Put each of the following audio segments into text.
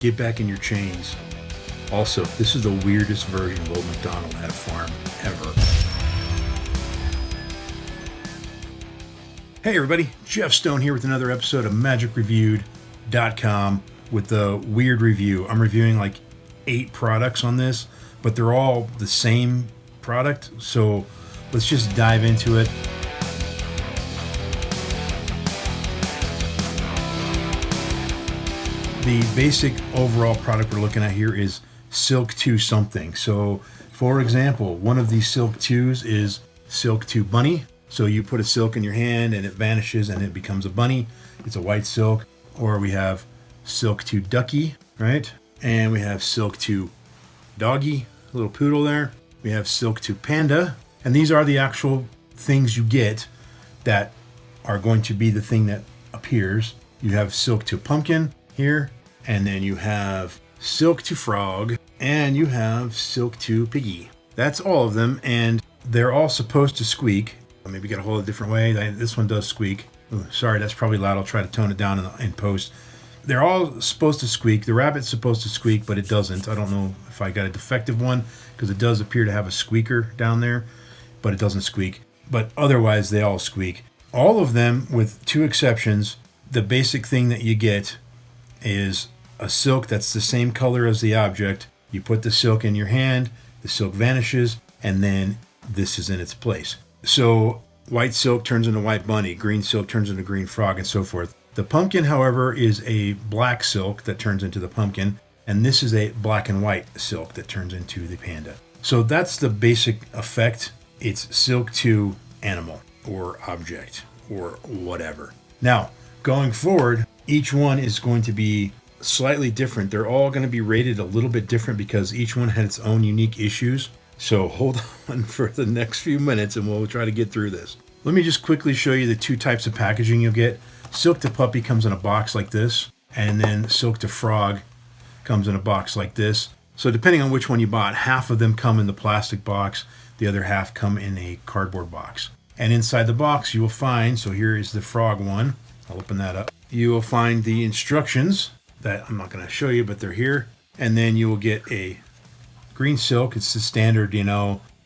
Get back in your chains. Also, this is the weirdest version of Old MacDonald Had a Farm ever. Hey everybody, Jeff Stone here with another episode of MagicReviewed.com with the weird review. I'm reviewing like 8 products on this, but they're all the same product, so let's just dive into it. The basic overall product we're looking at here is Silk 2 something. So, for example, one of these Silk 2s is Silk 2 Bunny. So you put a silk in your hand and it vanishes and it becomes a bunny. It's a white silk. Or we have Silk 2 Ducky, right? And we have Silk 2 Doggy, a little poodle there. We have Silk 2 Panda. And these are the actual things you get that are going to be the thing that appears. You have Silk 2 Pumpkin here. And then you have Silk 2 Frog. And you have Silk 2 Piggy. That's all of them. And they're all supposed to squeak. Maybe get a whole different way. This one does squeak. Ooh, sorry, that's probably loud. I'll try to tone it down in post. They're all supposed to squeak. The rabbit's supposed to squeak, but it doesn't. I don't know if I got a defective one because it does appear to have a squeaker down there, but it doesn't squeak. But otherwise, they all squeak. All of them, with 2 exceptions, the basic thing that you get is a silk that's the same color as the object. You put the silk in your hand, the silk vanishes, and then this is in its place. So white silk turns into white bunny, green silk turns into green frog, and so forth. The pumpkin, however, is a black silk that turns into the pumpkin, and this is a black and white silk that turns into the panda. So that's the basic effect. It's Silk 2 animal or object or whatever. Now, going forward, each one is going to be slightly different. They're all going to be rated a little bit different because each one had its own unique issues. So hold on for the next few minutes and we'll try to get through this. Let me just quickly show you the 2 types of packaging you'll get. Silk 2 Puppy comes in a box like this, and then Silk 2 Frog comes in a box like this. So depending on which one you bought, half of them come in the plastic box, the other half come in a cardboard box. And inside the box you will find, so here is the frog one. I'll open that up. You will find the instructions that I'm not going to show you, but they're here. And then you will get a green silk. It's the standard,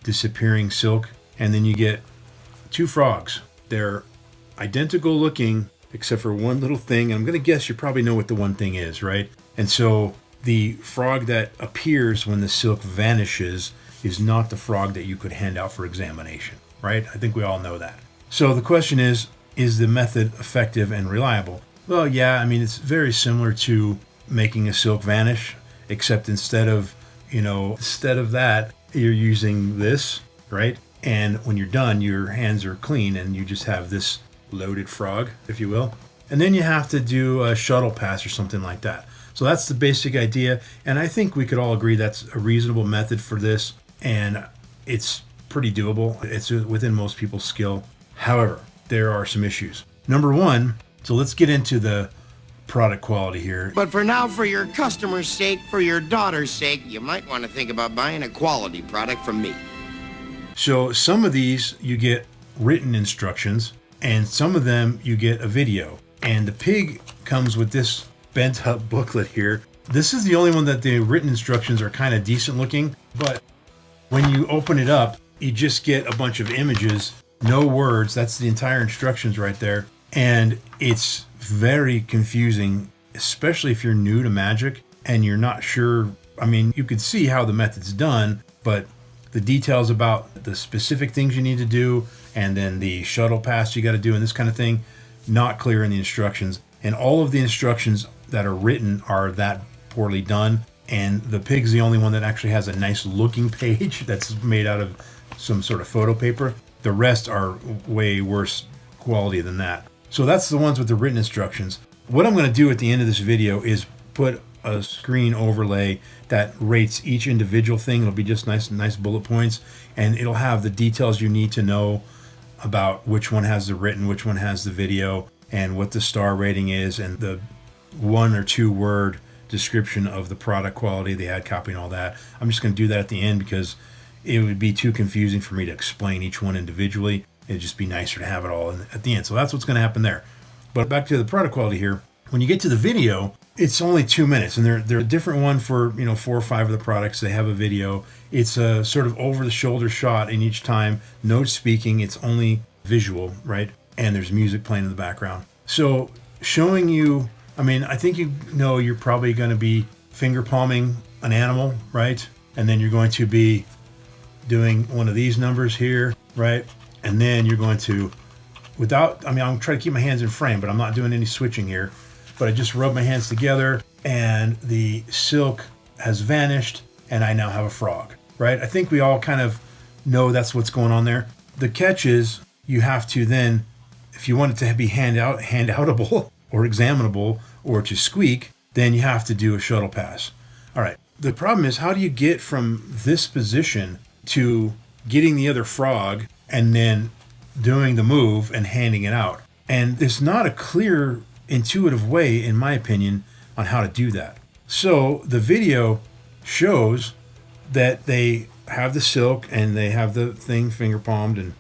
disappearing silk. And then you get 2 frogs. They're identical looking, except for one little thing. I'm going to guess you probably know what the one thing is, right? And so the frog that appears when the silk vanishes is not the frog that you could hand out for examination, right? I think we all know that. So the question is the method effective and reliable? Well, yeah, it's very similar to making a silk vanish, except instead of that, you're using this, right? And when you're done, your hands are clean and you just have this loaded frog, if you will. And then you have to do a shuttle pass or something like that. So that's the basic idea. And I think we could all agree that's a reasonable method for this. And it's pretty doable. It's within most people's skill. However, there are some issues. Number 1, so let's get into the product quality here. But for now, for your customer's sake, for your daughter's sake, you might want to think about buying a quality product from me. So some of these you get written instructions, and some of them you get a video. And the pig comes with this bent up booklet here. This is the only one that the written instructions are kind of decent looking, but when you open it up, you just get a bunch of images, no words. That's the entire instructions right there. And it's very confusing, especially if you're new to magic and you're not sure. You could see how the method's done, but the details about the specific things you need to do and then the shuttle pass you got to do and this kind of thing, not clear in the instructions. And all of the instructions that are written are that poorly done. And the pig's the only one that actually has a nice looking page that's made out of some sort of photo paper. The rest are way worse quality than that. So that's the ones with the written instructions. What I'm going to do at the end of this video is put a screen overlay that rates each individual thing. It'll be just nice bullet points, and it'll have the details you need to know about which one has the written, which one has the video, and what the star rating is, and the 1 or 2 word description of the product quality, the ad copy, and all that. I'm just going to do that at the end because it would be too confusing for me to explain each one individually. It'd just be nicer to have it all at the end. So that's what's going to happen there. But back to the product quality here. When you get to the video, It's only 2 minutes, and they're a different one for 4 or 5 of the products. They have a video. It's a sort of over-the-shoulder shot in each time. No speaking. It's only visual, right? And there's music playing in the background. So showing you, I think you're probably going to be finger palming an animal, right? And then you're going to be doing one of these numbers here, right? And then you're going to, I'm trying to keep my hands in frame, but I'm not doing any switching here. But I just rub my hands together and the silk has vanished and I now have a frog, right? I think we all kind of know that's what's going on there. The catch is you have to then, if you want it to be handoutable or examinable or to squeak, then you have to do a shuttle pass. All right. The problem is, how do you get from this position to getting the other frog and then doing the move and handing it out? And there's not a clear, intuitive way, in my opinion, on how to do that. So the video shows that they have the silk and they have the thing finger palmed and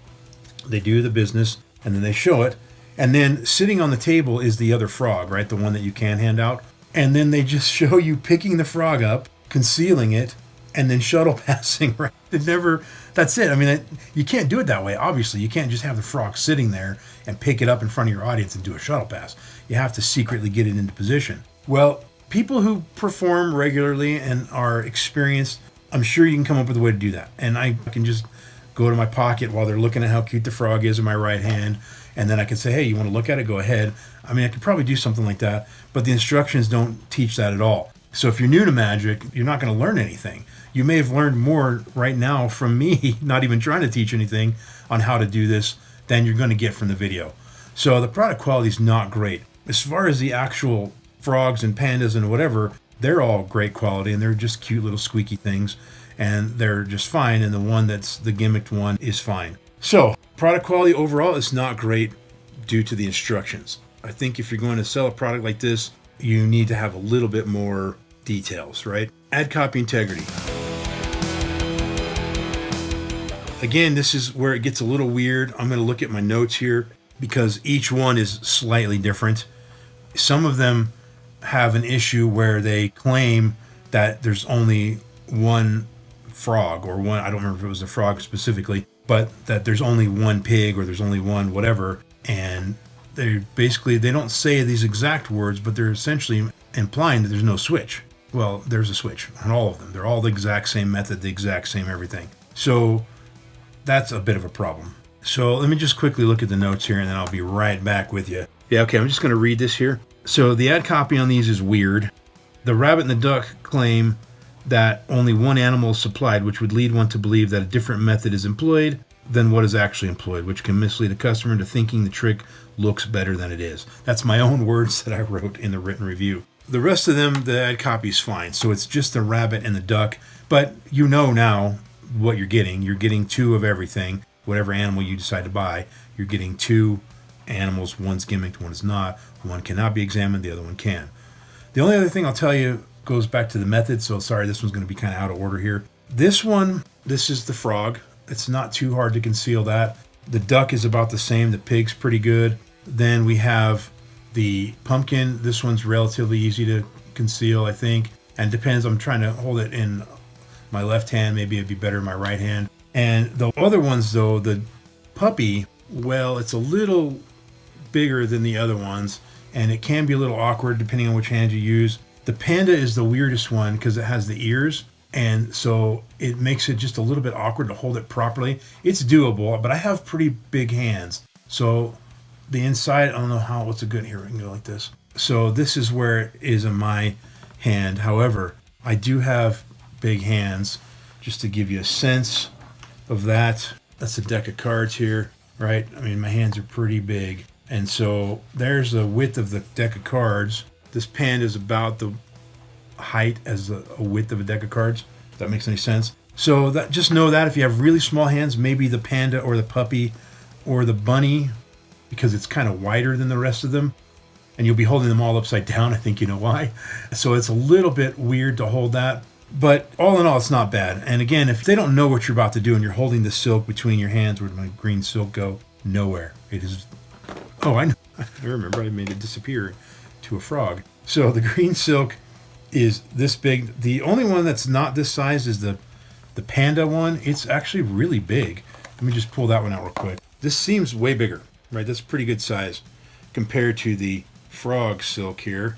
they do the business and then they show it. And then sitting on the table is the other frog, right? The one that you can hand out. And then they just show you picking the frog up, concealing it, and then shuttle passing, right? That's it. You can't do it that way. Obviously, you can't just have the frog sitting there and pick it up in front of your audience and do a shuttle pass. You have to secretly get it into position. Well, people who perform regularly and are experienced, I'm sure you can come up with a way to do that. And I can just go to my pocket while they're looking at how cute the frog is in my right hand. And then I can say, hey, you want to look at it? Go ahead. I could probably do something like that, but the instructions don't teach that at all. So if you're new to magic, you're not going to learn anything. You may have learned more right now from me, not even trying to teach anything on how to do this, than you're going to get from the video. So the product quality is not great. As far as the actual frogs and pandas and whatever, they're all great quality and they're just cute little squeaky things and they're just fine. And the one that's the gimmicked one is fine. So product quality overall is not great due to the instructions. I think if you're going to sell a product like this, you need to have a little bit more details, right? Ad copy integrity. Again, this is where it gets a little weird. I'm going to look at my notes here because each one is slightly different. Some of them have an issue where they claim that there's only one frog or one, I don't remember if it was a frog specifically, but that there's only one pig or there's only one whatever. And they don't say these exact words, but they're essentially implying that there's no switch. Well, there's a switch on all of them. They're all the exact same method, the exact same everything. So that's a bit of a problem. So let me just quickly look at the notes here and then I'll be right back with you. Yeah, okay, I'm just going to read this here. So the ad copy on these is weird. The rabbit and the duck claim that only one animal is supplied, which would lead one to believe that a different method is employed than what is actually employed, which can mislead a customer into thinking the trick looks better than it is. That's my own words that I wrote in the written review. The rest of them, the ad copy is fine. So it's just the rabbit and the duck, but you know now what you're getting. You're getting 2 of everything. Whatever animal you decide to buy, you're getting 2 animals. One's gimmicked, one is not. One cannot be examined, the other one can. The only other thing I'll tell you goes back to the method. So sorry, this one's going to be kind of out of order here. This is the frog. It's not too hard to conceal that. The duck is about the same. The pig's pretty good. Then we have the pumpkin. This one's relatively easy to conceal, I think. And depends. I'm trying to hold it in my left hand. Maybe it'd be better in my right hand. And the other ones, though, the puppy, well, it's a little bigger than the other ones. And it can be a little awkward depending on which hand you use. The panda is the weirdest one because it has the ears. And so it makes it just a little bit awkward to hold it properly. It's doable, but I have pretty big hands. So the inside, I don't know what's a good, here we can go like this. So this is where it is in my hand. However, I do have big hands, just to give you a sense of that. That's a deck of cards here, right? My hands are pretty big. And so there's the width of the deck of cards. This panda is about the height as a width of a deck of cards, if that makes any sense. So that, just know that if you have really small hands, maybe the panda or the puppy or the bunny, because it's kind of wider than the rest of them, and you'll be holding them all upside down. I think you know why. So it's a little bit weird to hold that, but all in all, it's not bad. And again, if they don't know what you're about to do and you're holding the silk between your hands, where did my green silk go? Nowhere. It is, oh, I know. I remember I made it disappear to a frog. So the green silk is this big. The only one that's not this size is the Panda one. It's actually really big. Let me just pull that one out real quick. This seems way bigger, right? That's pretty good size compared to the frog silk here.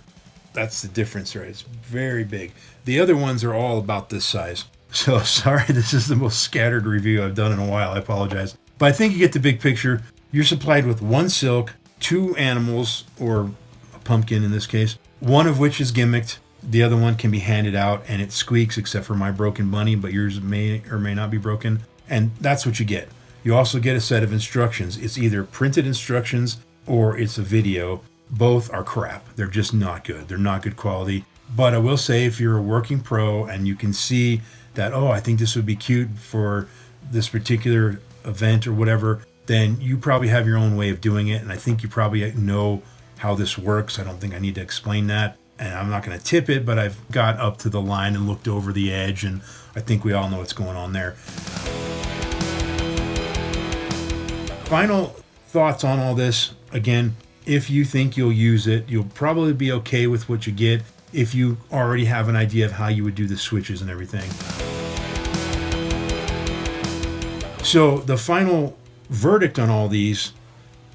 That's the difference, right? It's very big. The other ones are all about this size. So sorry, this is the most scattered review I've done in a while. I apologize. But I think you get the big picture. You're supplied with one silk, two animals, or a pumpkin in this case, one of which is gimmicked. The other one can be handed out, and it squeaks except for my broken bunny, but yours may or may not be broken. And that's what you get. You also get a set of instructions. It's either printed instructions or it's a video. Both are crap. They're just not good. They're not good quality. But I will say, if you're a working pro and you can see that, oh, I think this would be cute for this particular event or whatever, then you probably have your own way of doing it. And I think you probably know how this works. I don't think I need to explain that. And I'm not going to tip it, but I've got up to the line and looked over the edge, and I think we all know what's going on there. Final thoughts on all this. Again, if you think you'll use it, you'll probably be okay with what you get if you already have an idea of how you would do the switches and everything. So the final verdict on all these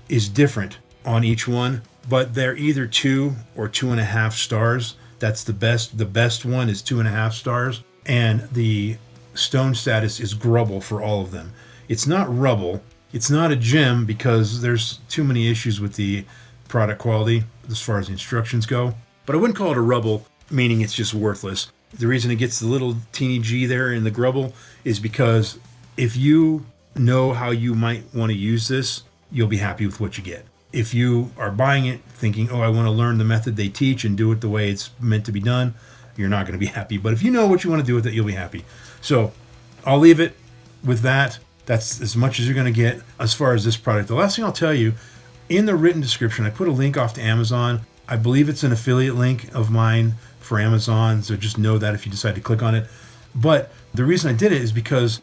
is different on each one, but they're either 2 or 2.5 stars. That's the best. The best one is 2.5 stars, and the stone status is grubble for all of them. It's not rubble. It's not a gem because there's too many issues with the product quality as far as the instructions go. But I wouldn't call it a rubble, meaning it's just worthless. The reason it gets the little teeny G there in the grubble is because if you know how you might want to use this, you'll be happy with what you get. If you are buying it thinking, oh, I want to learn the method they teach and do it the way it's meant to be done, you're not going to be happy. But if you know what you want to do with it, you'll be happy. So I'll leave it with that. That's as much as you're going to get as far as this product. The last thing I'll tell you, in the written description, I put a link off to Amazon. I believe it's an affiliate link of mine for Amazon, so just know that if you decide to click on it. But the reason I did it is because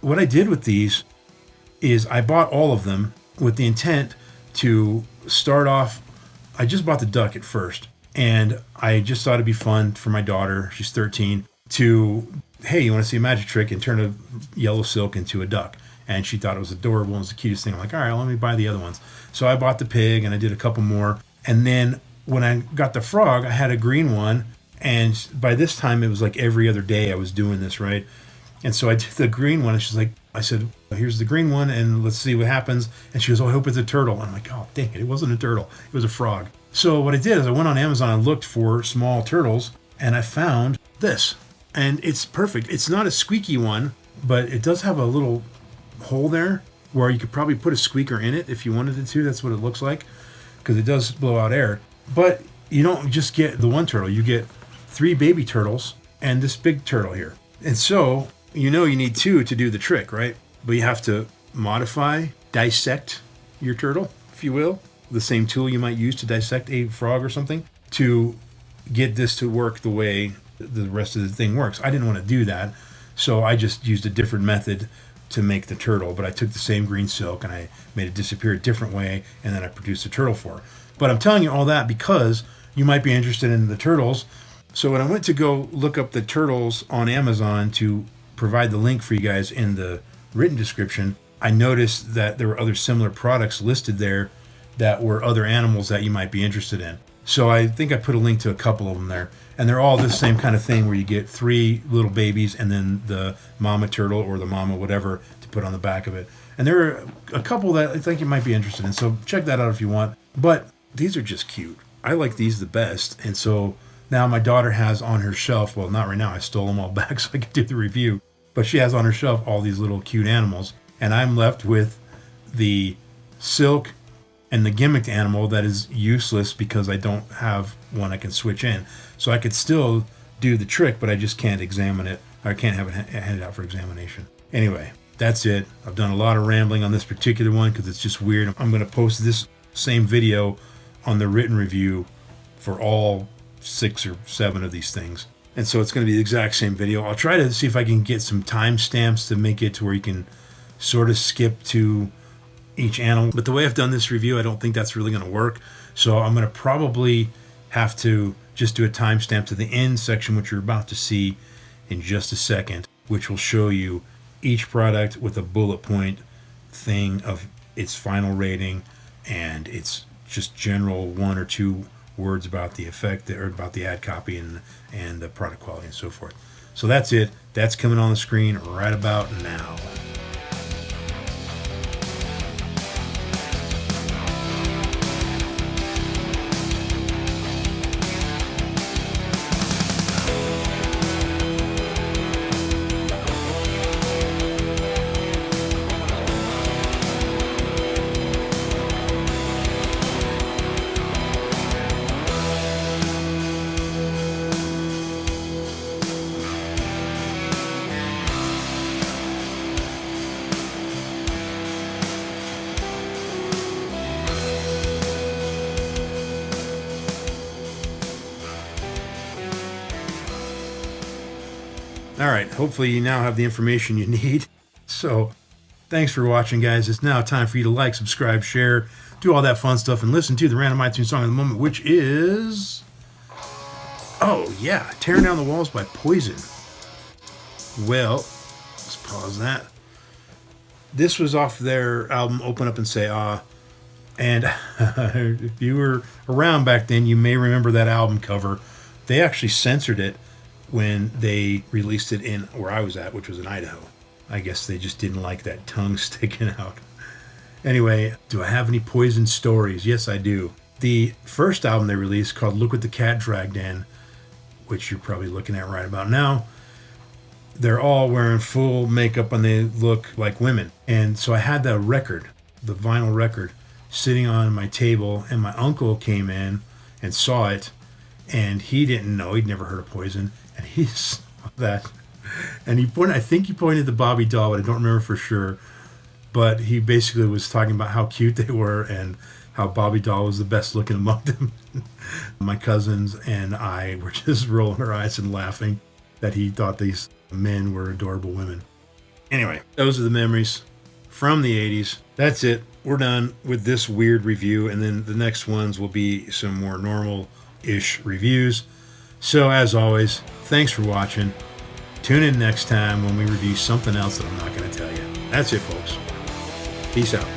what I did with these is I bought all of them with the intent to start off. I just bought the duck at first, and I just thought it'd be fun for my daughter, she's 13, to, hey, you want to see a magic trick and turn a yellow silk into a duck? And she thought it was adorable and was the cutest thing. I'm like, all right, let me buy the other ones. So I bought the pig and I did a couple more. And then when I got the frog, I had a green one. And by this time, it was like every other day I was doing this, right? And so I did the green one. And she's like, I said, here's the green one and let's see what happens. And she goes, oh, I hope it's a turtle. I'm like, oh, dang it. It wasn't a turtle. It was a frog. So what I did is I went on Amazon and looked for small turtles and I found this. And it's perfect. It's not a squeaky one, but it does have a little hole there where you could probably put a squeaker in it if you wanted it to. That's what it looks like because it does blow out air. But you don't just get the one turtle. You get 3 baby turtles and this big turtle here. And so you know you need 2 to do the trick, right? But you have to modify, dissect your turtle, if you will. The same tool you might use to dissect a frog or something to get this to work the way the rest of the thing works. I didn't want to do that, so I just used a different method to make the turtle, but I took the same green silk and I made it disappear a different way, and then I produced a turtle for it. But I'm telling you all that because you might be interested in the turtles. So when I went to go look up the turtles on Amazon to provide the link for you guys in the written description, I noticed that there were other similar products listed there that were other animals that you might be interested in. So I think I put a link to a couple of them there. And they're all the same kind of thing where you get 3 little babies and then the mama turtle or the mama whatever to put on the back of it. And there are a couple that I think you might be interested in. So check that out if you want. But these are just cute. I like these the best. And so now my daughter has on her shelf, well, not right now, I stole them all back so I could do the review. But she has on her shelf all these little cute animals. And I'm left with the silk and the gimmicked animal that is useless because I don't have one I can switch in. So I could still do the trick, but I just can't examine it. I can't have it handed out for examination. Anyway, that's it. I've done a lot of rambling on this particular one because it's just weird. I'm going to post this same video on the written review for all 6 or 7 of these things. And so it's going to be the exact same video. I'll try to see if I can get some timestamps to make it to where you can sort of skip to each animal. But the way I've done this review, I don't think that's really going to work. So I'm going to probably have to just do a timestamp to the end section, which you're about to see in just a second, which will show you each product with a bullet point thing of its final rating and its just general 1 or 2 words about the effect or about the ad copy and the product quality and so forth. So that's it. That's coming on the screen right about now. All right, hopefully you now have the information you need. So thanks for watching, guys. It's now time for you to like, subscribe, share, do all that fun stuff, and listen to the random iTunes song of the moment, which is, oh yeah, Tearing Down the Walls by Poison. Well, let's pause that. This was off their album Open Up and Say Ah. And if you were around back then, you may remember that album cover. They actually censored it when they released it in where I was at, which was in Idaho. I guess they just didn't like that tongue sticking out. Anyway, do I have any Poison stories? Yes, I do. The first album they released, called Look What the Cat Dragged In, which you're probably looking at right about now, they're all wearing full makeup and they look like women. And so I had that record, the vinyl record, sitting on my table, and my uncle came in and saw it, and he didn't know, he'd never heard of Poison, and he saw that, and he pointed, I think he pointed to Bobby Doll, but I don't remember for sure, but he basically was talking about how cute they were and how Bobby Doll was the best looking among them. My cousins and I were just rolling our eyes and laughing that he thought these men were adorable women. Anyway, those are the memories from the 80s. That's it. We're done with this weird review, and then the next ones will be some more normal-ish reviews. So, as always, thanks for watching. Tune in next time when we review something else that I'm not going to tell you. That's it, folks. Peace out.